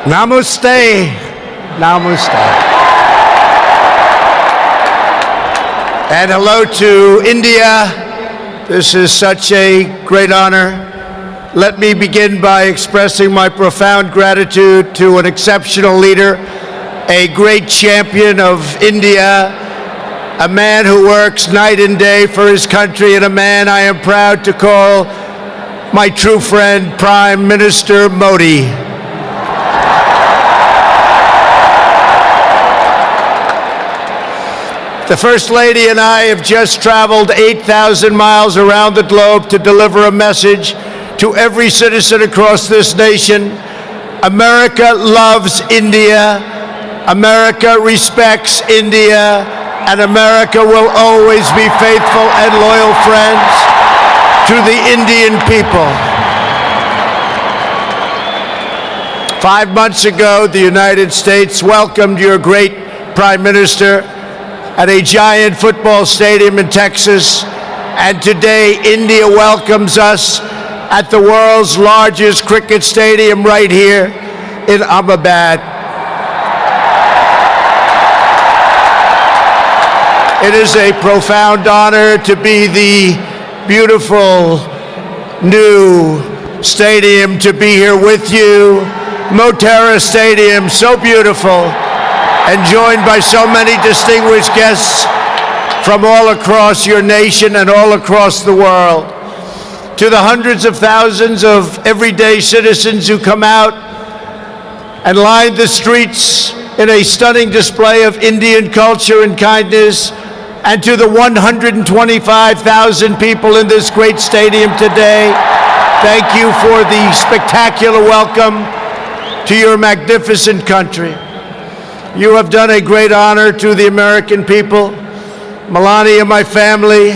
Namaste. Namaste. And hello to India. This is such a great honor. Let me begin by expressing my profound gratitude to an exceptional leader, a great champion of India, a man who works night and day for his country, and a man I am proud to call my true friend, Prime Minister Modi. The First Lady and I have just traveled 8,000 miles around the globe to deliver a message to every citizen across this nation. America loves India, America respects India, and America will always be faithful and loyal friends to the Indian people. 5 months ago, the United States welcomed your great Prime Minister at a giant football stadium in Texas, and today India welcomes us at the world's largest cricket stadium right here in Ahmedabad. It is a profound honor to be the beautiful new stadium, to be here with you. Motera Stadium, so beautiful, and joined by so many distinguished guests from all across your nation and all across the world. To the hundreds of thousands of everyday citizens who come out and line the streets in a stunning display of Indian culture and kindness, and to the 125,000 people in this great stadium today, thank you for the spectacular welcome to your magnificent country. You have done a great honor to the American people. Melania, my family,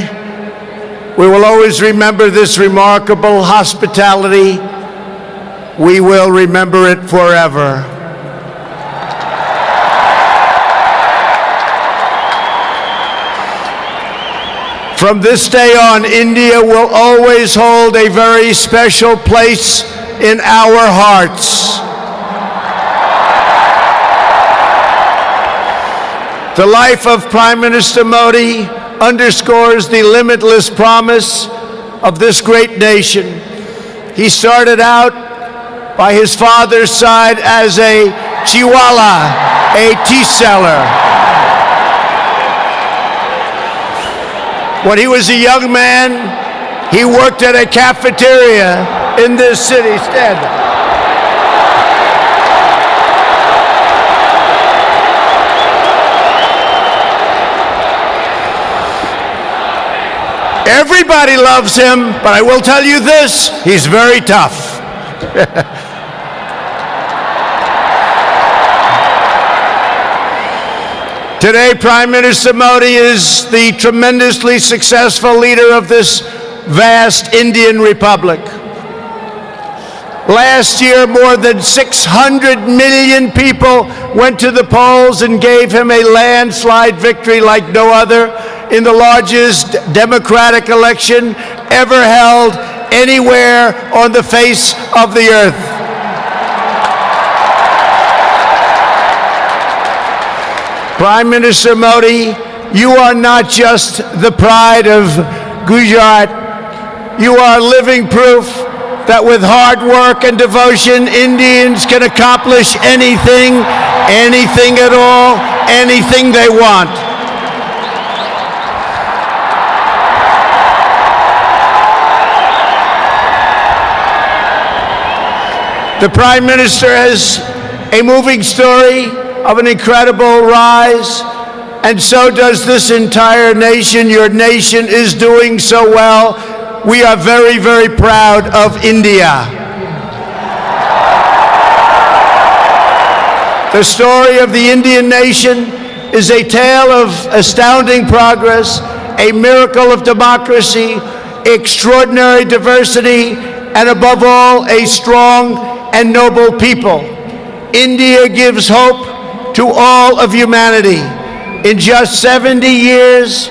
we will always remember this remarkable hospitality. We will remember it forever. From this day on, India will always hold a very special place in our hearts. The life of Prime Minister Modi underscores the limitless promise of this great nation. He started out by his father's side as a chiwala, a tea seller. When he was a young man, he worked at a cafeteria in this city. Stand up. Everybody loves him, but I will tell you this, he's very tough. Today, Prime Minister Modi is the tremendously successful leader of this vast Indian Republic. Last year, more than 600 million people went to the polls and gave him a landslide victory like no other in the largest democratic election ever held anywhere on the face of the earth. Prime Minister Modi, you are not just the pride of Gujarat. You are living proof that with hard work and devotion, Indians can accomplish anything, anything at all, anything they want. The Prime Minister has a moving story of an incredible rise, and so does this entire nation. Your nation is doing so well. We are very, very proud of India. The story of the Indian nation is a tale of astounding progress, a miracle of democracy, extraordinary diversity, and above all, a strong and noble people. India gives hope to all of humanity. In just 70 years,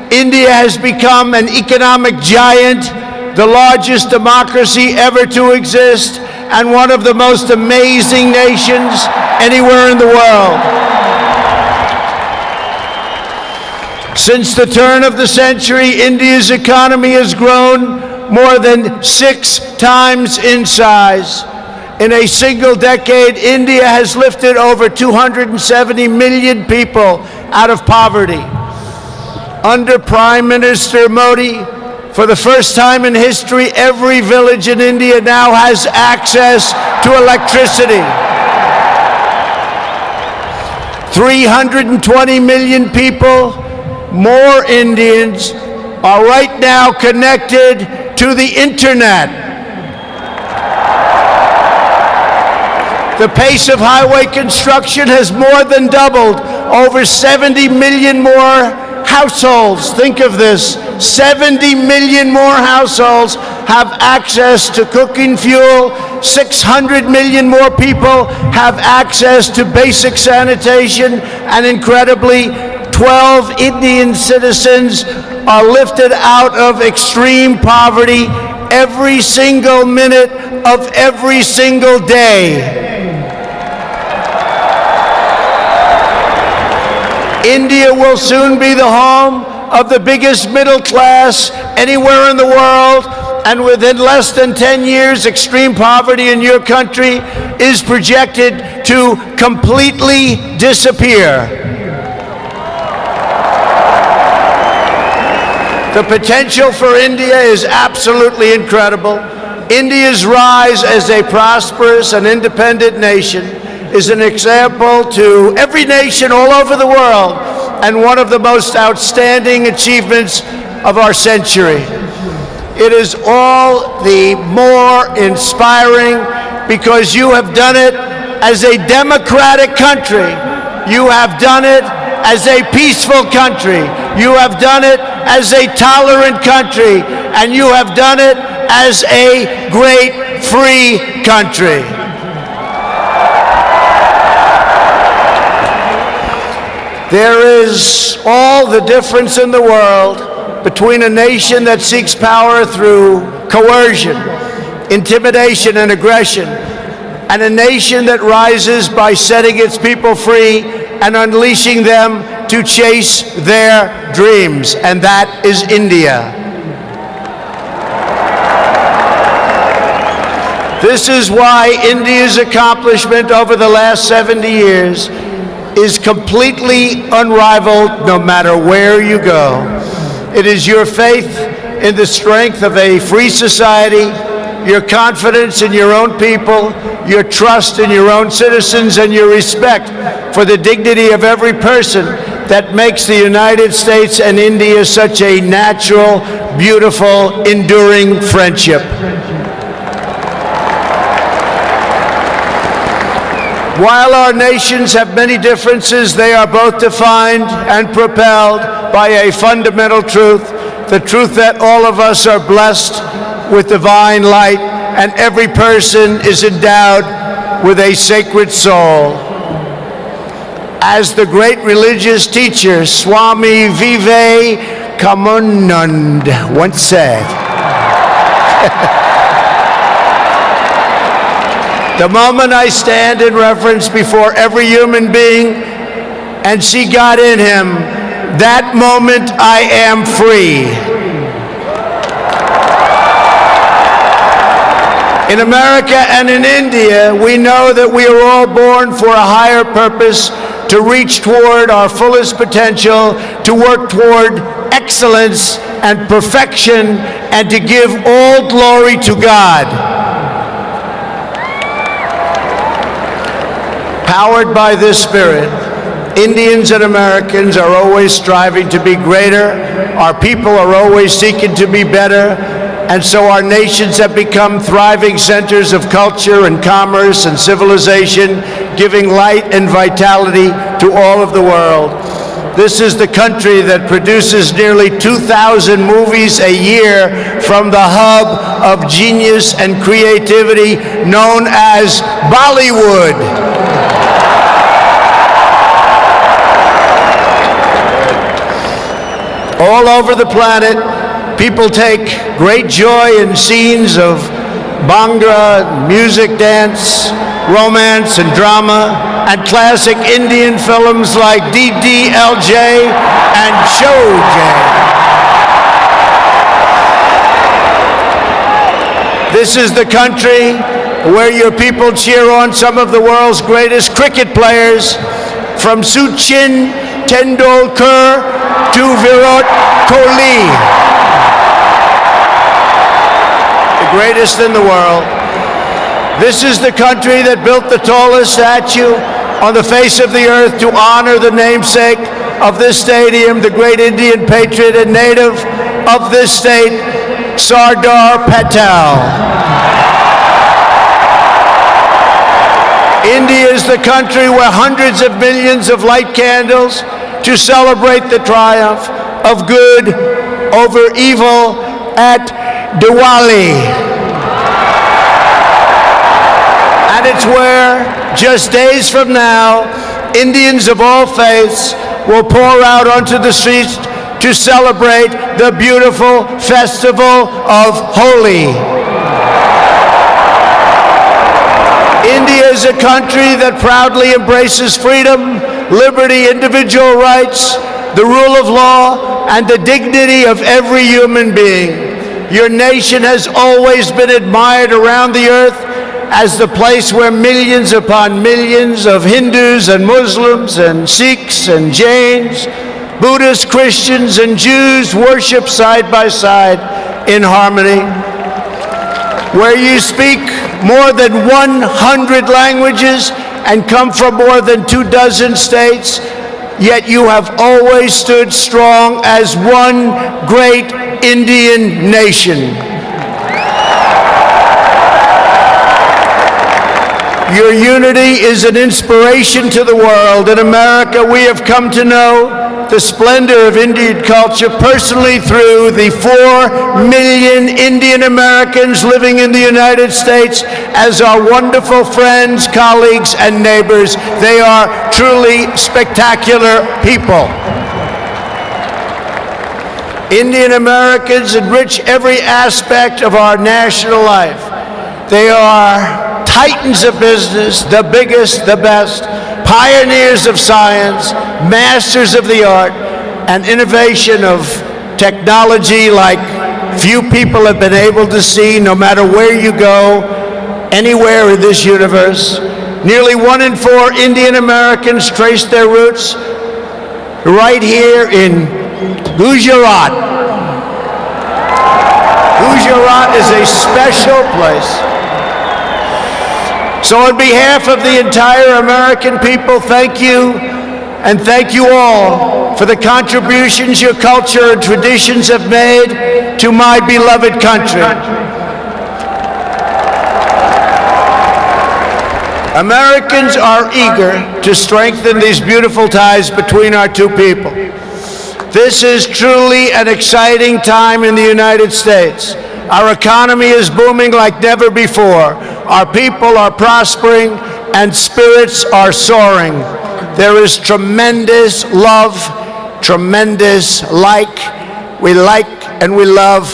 India has become an economic giant, the largest democracy ever to exist, and one of the most amazing nations anywhere in the world. Since the turn of the century, India's economy has grown more than 6 times in size. In a single decade, India has lifted over 270 million people out of poverty. Under Prime Minister Modi, for the first time in history, every village in India now has access to electricity. 320 million people, more Indians, are right now connected to the internet. The pace of highway construction has more than doubled. Over 70 million more households, think of this, 70 million more households have access to cooking fuel. 600 million more people have access to basic sanitation. And incredibly, 12 Indian citizens are lifted out of extreme poverty every single minute of every single day. India will soon be the home of the biggest middle class anywhere in the world, and within less than 10 years, extreme poverty in your country is projected to completely disappear. The potential for India is absolutely incredible. India's rise as a prosperous and independent nation is an example to every nation all over the world and one of the most outstanding achievements of our century. It is all the more inspiring because you have done it as a democratic country. You have done it as a peaceful country. You have done it as a tolerant country. And you have done it as a great free country. There is all the difference in the world between a nation that seeks power through coercion, intimidation, and aggression, and a nation that rises by setting its people free and unleashing them to chase their dreams, and that is India. This is why India's accomplishment over the last 70 years is completely unrivaled no matter where you go. It is your faith in the strength of a free society, your confidence in your own people, your trust in your own citizens, and your respect for the dignity of every person that makes the United States and India such a natural, beautiful, enduring friendship. While our nations have many differences, they are both defined and propelled by a fundamental truth, the truth that all of us are blessed with divine light and every person is endowed with a sacred soul. As the great religious teacher Swami Vivekananda once said, the moment I stand in reverence before every human being and see God in him, that moment I am free. In America and in India, we know that we are all born for a higher purpose, to reach toward our fullest potential, to work toward excellence and perfection, and to give all glory to God. Powered by this spirit, Indians and Americans are always striving to be greater. Our people are always seeking to be better. And so our nations have become thriving centers of culture and commerce and civilization, giving light and vitality to all of the world. This is the country that produces nearly 2,000 movies a year from the hub of genius and creativity known as Bollywood. All over the planet, people take great joy in scenes of Bhangra, music, dance, romance, and drama, and classic Indian films like DDLJ and Showjay. This is the country where your people cheer on some of the world's greatest cricket players, from Sachin Tendulkar to Virat Kohli, the greatest in the world. This is the country that built the tallest statue on the face of the earth to honor the namesake of this stadium, the great Indian patriot and native of this state, Sardar Patel. India is the country where hundreds of millions of light candles to celebrate the triumph of good over evil at Diwali. And it's where, just days from now, Indians of all faiths will pour out onto the streets to celebrate the beautiful festival of Holi. India is a country that proudly embraces freedom, liberty, individual rights, the rule of law, and the dignity of every human being. Your nation has always been admired around the earth as the place where millions upon millions of Hindus and Muslims and Sikhs and Jains, Buddhists, Christians, and Jews worship side by side in harmony. Where you speak more than 100 languages and come from more than 24 states, yet you have always stood strong as one great Indian nation. Your unity is an inspiration to the world. In America, we have come to know the splendor of Indian culture personally through the 4 million Indian Americans living in the United States as our wonderful friends, colleagues, and neighbors. They are truly spectacular people. Indian Americans enrich every aspect of our national life. They are titans of business, the biggest, the best, pioneers of science, masters of the art, and innovation of technology like few people have been able to see, no matter where you go, anywhere in this universe. Nearly 1 in 4 Indian Americans trace their roots right here in Gujarat. Gujarat is a special place. So on behalf of the entire American people, thank you, and thank you all for the contributions your culture and traditions have made to my beloved country. Americans are eager to strengthen these beautiful ties between our two people. This is truly an exciting time in the United States. Our economy is booming like never before. Our people are prospering and spirits are soaring. There is tremendous love, tremendous We like and we love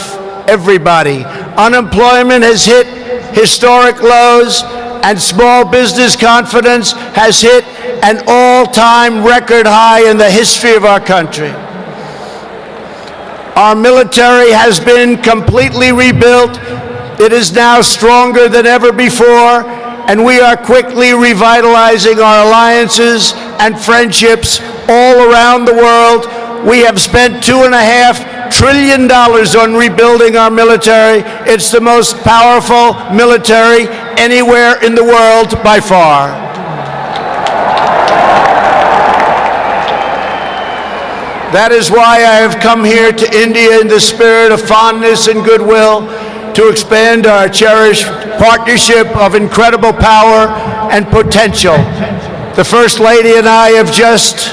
everybody. Unemployment has hit historic lows, and small business confidence has hit an all-time record high in the history of our country. Our military has been completely rebuilt. It is now stronger than ever before, and we are quickly revitalizing our alliances and friendships all around the world. We have spent $2.5 trillion on rebuilding our military. It's the most powerful military anywhere in the world by far. That is why I have come here to India in the spirit of fondness and goodwill to expand our cherished partnership of incredible power and potential. The First Lady and I have just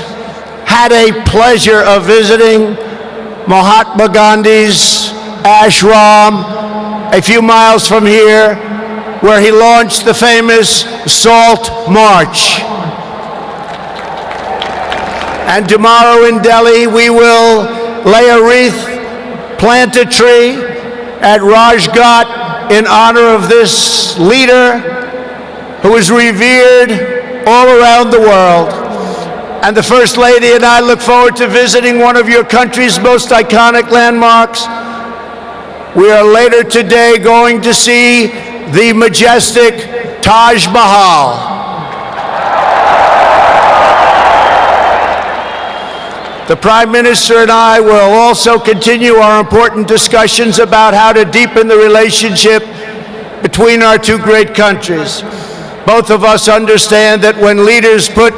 had a pleasure of visiting Mahatma Gandhi's ashram a few miles from here, where he launched the famous Salt March. And tomorrow in Delhi, we will lay a wreath, plant a tree at Rajghat in honor of this leader who is revered all around the world. And the First Lady and I look forward to visiting one of your country's most iconic landmarks. We are later today going to see the majestic Taj Mahal. The Prime Minister and I will also continue our important discussions about how to deepen the relationship between our two great countries. Both of us understand that when leaders put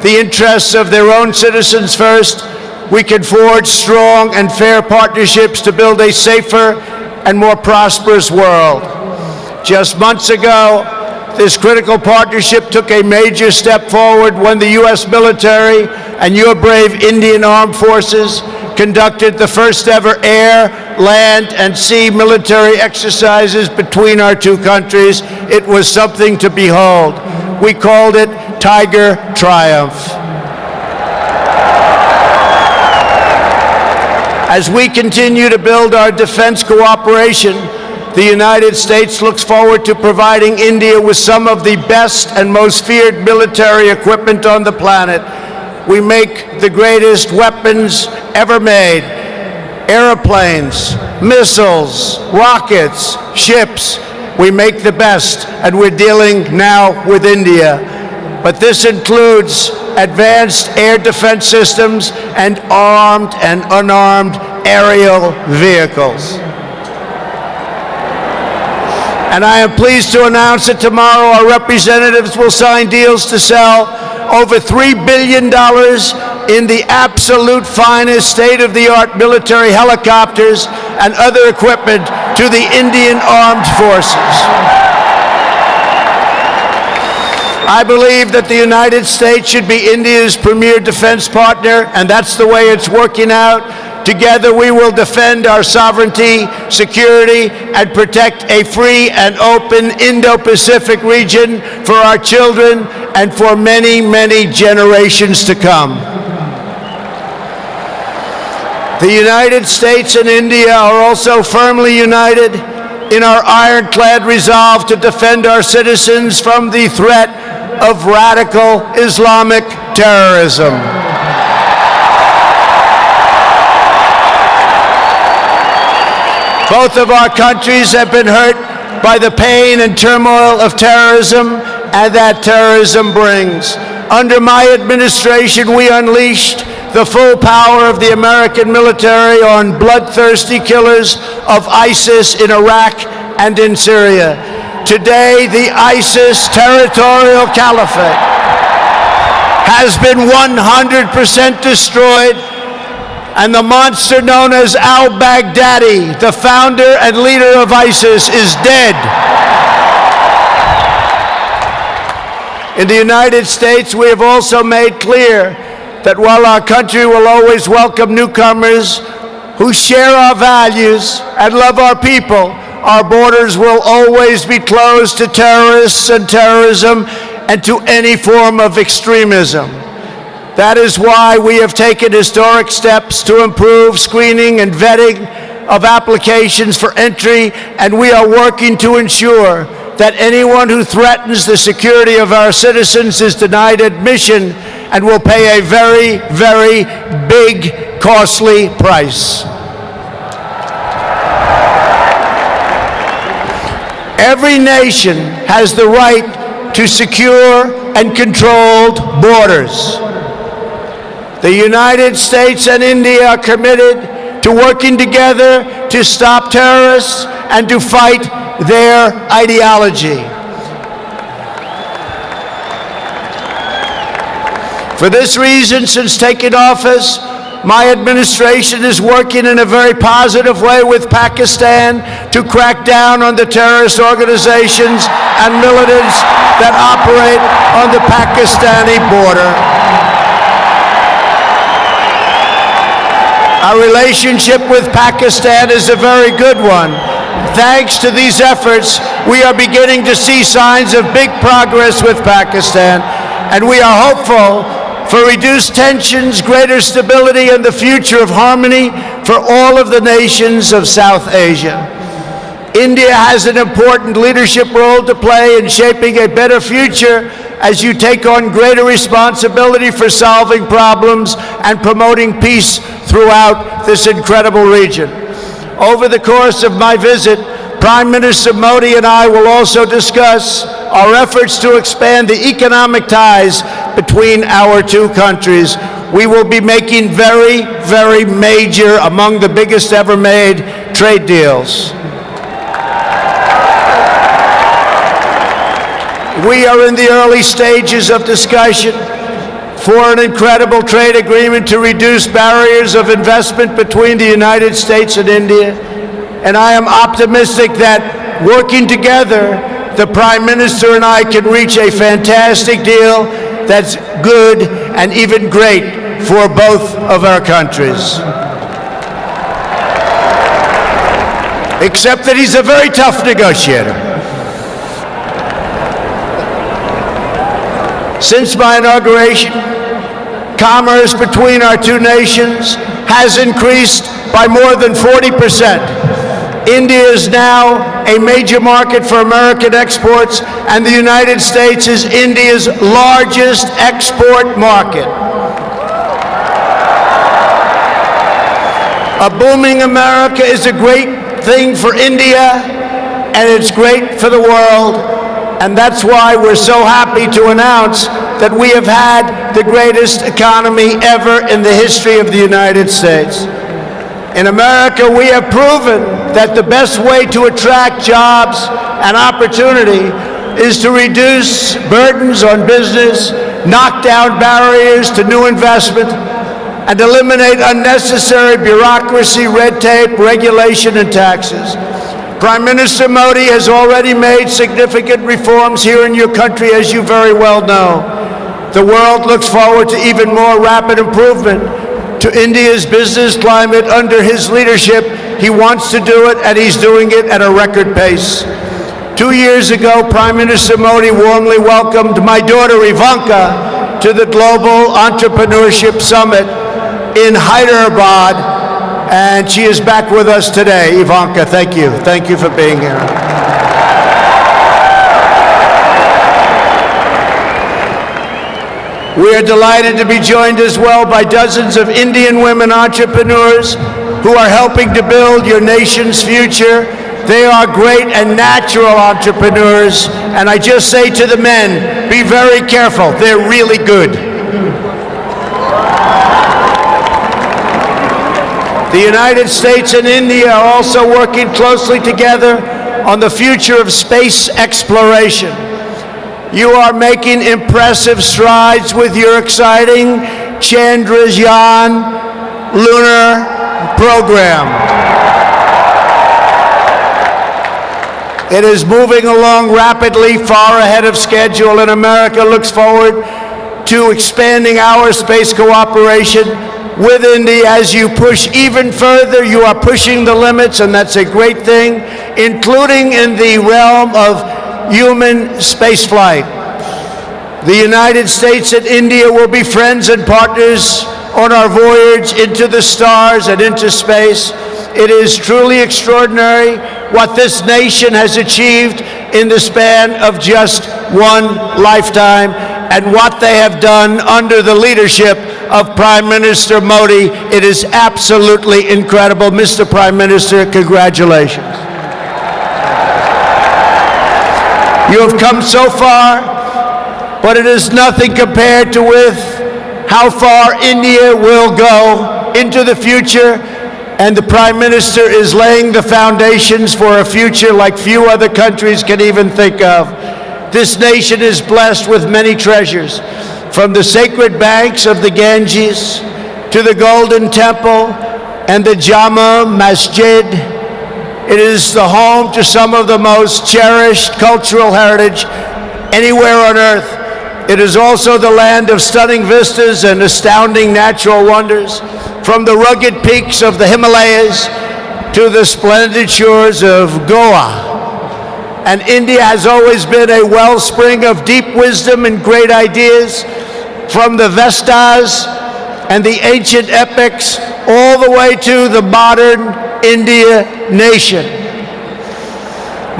the interests of their own citizens first, we can forge strong and fair partnerships to build a safer and more prosperous world. Just months ago, this critical partnership took a major step forward when the U.S. military and your brave Indian Armed Forces conducted the first ever air, land, and sea military exercises between our two countries. It was something to behold. We called it Tiger Triumph. As we continue to build our defense cooperation, the United States looks forward to providing India with some of the best and most feared military equipment on the planet. We make the greatest weapons ever made: airplanes, missiles, rockets, ships. We make the best, and we're dealing now with India. But this includes advanced air defense systems and armed and unarmed aerial vehicles. And I am pleased to announce that tomorrow our representatives will sign deals to sell over $3 billion in the absolute finest state-of-the-art military helicopters and other equipment to the Indian Armed Forces. I believe that the United States should be India's premier defense partner, and that's the way it's working out. Together we will defend our sovereignty, security, and protect a free and open Indo-Pacific region for our children and for many, many generations to come. The United States and India are also firmly united in our ironclad resolve to defend our citizens from the threat of radical Islamic terrorism. Both of our countries have been hurt by the pain and turmoil of terrorism and that terrorism brings. Under my administration, we unleashed the full power of the American military on bloodthirsty killers of ISIS in Iraq and in Syria. Today, the ISIS territorial caliphate has been 100% destroyed, and the monster known as al-Baghdadi, the founder and leader of ISIS, is dead. In the United States, we have also made clear that while our country will always welcome newcomers who share our values and love our people, our borders will always be closed to terrorists and terrorism and to any form of extremism. That is why we have taken historic steps to improve screening and vetting of applications for entry, and we are working to ensure that anyone who threatens the security of our citizens is denied admission and will pay a very, very big, costly price. Every nation has the right to secure and controlled borders. The United States and India are committed to working together to stop terrorists and to fight their ideology. For this reason, since taking office, my administration is working in a very positive way with Pakistan to crack down on the terrorist organizations and militants that operate on the Pakistani border. Our relationship with Pakistan is a very good one. Thanks to these efforts, we are beginning to see signs of big progress with Pakistan, and we are hopeful for reduced tensions, greater stability, and the future of harmony for all of the nations of South Asia. India has an important leadership role to play in shaping a better future as you take on greater responsibility for solving problems and promoting peace throughout this incredible region. Over the course of my visit, Prime Minister Modi and I will also discuss our efforts to expand the economic ties between our two countries. We will be making very, very major, among the biggest ever made, trade deals. We are in the early stages of discussion for an incredible trade agreement to reduce barriers of investment between the United States and India. And I am optimistic that working together, the Prime Minister and I can reach a fantastic deal that's good and even great for both of our countries. Except that he's a very tough negotiator. Since my inauguration, commerce between our two nations has increased by more than 40%. India is now a major market for American exports, and the United States is India's largest export market. A booming America is a great thing for India, and it's great for the world. And that's why we're so happy to announce that we have had the greatest economy ever in the history of the United States. In America, we have proven that the best way to attract jobs and opportunity is to reduce burdens on business, knock down barriers to new investment, and eliminate unnecessary bureaucracy, red tape, regulation, and taxes. Prime Minister Modi has already made significant reforms here in your country, as you very well know. The world looks forward to even more rapid improvement to India's business climate under his leadership. He wants to do it, and he's doing it at a record pace. 2 years ago, Prime Minister Modi warmly welcomed my daughter Ivanka to the Global Entrepreneurship Summit in Hyderabad, and she is back with us today. Ivanka, thank you. Thank you for being here. We are delighted to be joined as well by dozens of Indian women entrepreneurs who are helping to build your nation's future. They are great and natural entrepreneurs, and I just say to the men, be very careful. They're really good. The United States and India are also working closely together on the future of space exploration. You are making impressive strides with your exciting Chandrayaan lunar program. It is moving along rapidly, far ahead of schedule, and America looks forward to expanding our space cooperation with India. As you push even further, you are pushing the limits, and that's a great thing, including in the realm of human spaceflight. The United States and India will be friends and partners on our voyage into the stars and into space. It is truly extraordinary what this nation has achieved in the span of just one lifetime, and what they have done under the leadership of Prime Minister Modi. It is absolutely incredible. Mr. Prime Minister, congratulations. You have come so far, but it is nothing compared to with how far India will go into the future, and the Prime Minister is laying the foundations for a future like few other countries can even think of. This nation is blessed with many treasures, from the sacred banks of the Ganges to the Golden Temple and the Jama Masjid. It is the home to some of the most cherished cultural heritage anywhere on earth. It is also the land of stunning vistas and astounding natural wonders, from the rugged peaks of the Himalayas to the splendid shores of Goa. And India has always been a wellspring of deep wisdom and great ideas, from the Vestas and the ancient epics all the way to the modern India nation.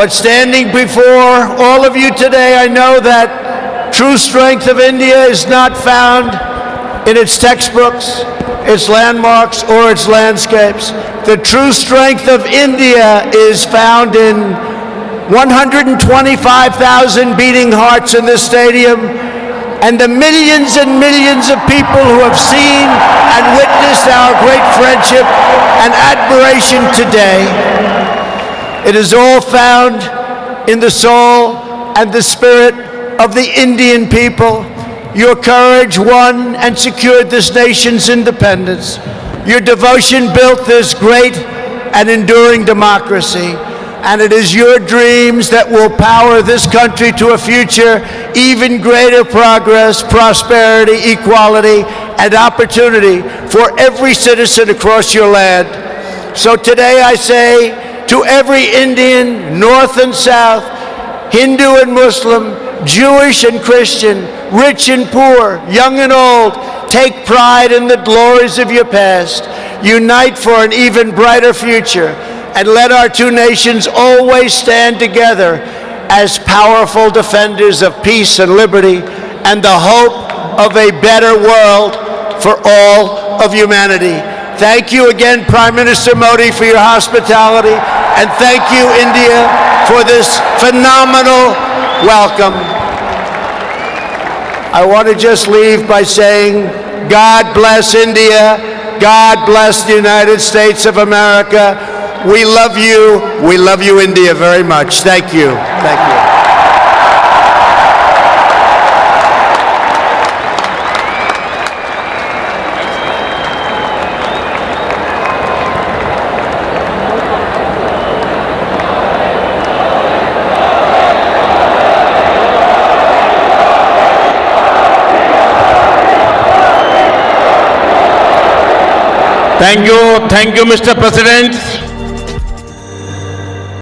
But standing before all of you today, I know that true strength of India is not found in its textbooks, its landmarks, or its landscapes. The true strength of India is found in 125,000 beating hearts in this stadium, and the millions and millions of people who have seen and witnessed our great friendship and admiration today. It is all found in the soul and the spirit of the Indian people. Your courage won and secured this nation's independence. Your devotion built this great and enduring democracy. And it is your dreams that will power this country to a future even greater progress, prosperity, equality, and opportunity for every citizen across your land. So today I say to every Indian, North and South, Hindu and Muslim, Jewish and Christian, rich and poor, young and old, take pride in the glories of your past. Unite for an even brighter future. And let our two nations always stand together as powerful defenders of peace and liberty and the hope of a better world for all of humanity. Thank you again, Prime Minister Modi, for your hospitality, and thank you, India, for this phenomenal welcome. I want to just leave by saying, God bless India, God bless the United States of America. We love you, India, very much. Thank you. Thank you. Thank you, Mr. President.